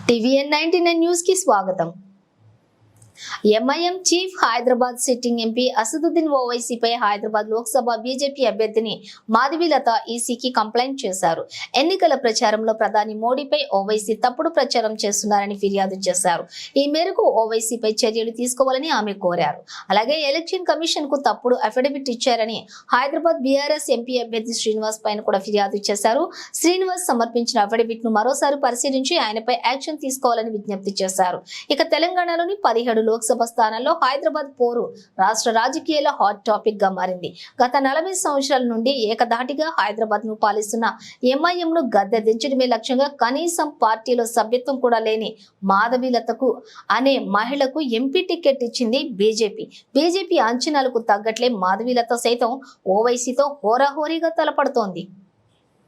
TVN 99 news కి స్వాగతం. MIM chief Hyderabad sitting MP Asaduddin ఓవైసీపై హైదరాబాద్ లోక్సభ బీజేపీ అభ్యర్థిని మాధవీలత ఈసీకి కంప్లైంట్ చేశారు. ఎన్నికల ప్రచారంలో ప్రధాని మోడీపై ఓవైసీ తప్పుడు ప్రచారం చేస్తున్నారని ఫిర్యాదు చేశారు. ఈ మేరకు ఓవైసీపై చర్యలు తీసుకోవాలని ఆమె కోరారు. అలాగే ఎలక్షన్ కమిషన్ కు తప్పుడు అఫిడవిట్ ఇచ్చారని హైదరాబాద్ బీఆర్ఎస్ ఎంపీ అభ్యర్థి శ్రీనివాస్ పైన కూడా ఫిర్యాదు చేశారు. శ్రీనివాస్ సమర్పించిన అఫిడవిట్ ను మరోసారి పరిశీలించి ఆయనపై యాక్షన్ తీసుకోవాలని విజ్ఞప్తి చేశారు. ఇక తెలంగాణలోని 17 లోక్సభ స్థానాల్లో హైదరాబాద్ పోరు రాష్ట్ర రాజకీయాల్లో హాట్ టాపిక్ గా మారింది. గత 40 సంవత్సరాల నుండి ఏకధాటిగా హైదరాబాద్ ను పాలిస్తున్న ఎంఐఎం ను గద్దె దించడమే లక్ష్యంగా కనీసం పార్టీలో సభ్యత్వం కూడా లేని మాధవీలతకు అనే మహిళకు ఎంపీ టికెట్ ఇచ్చింది బీజేపీ అంచనాలకు తగ్గట్లే మాధవీలత సైతం ఓవైసీతో హోరాహోరీగా తలపడుతోంది.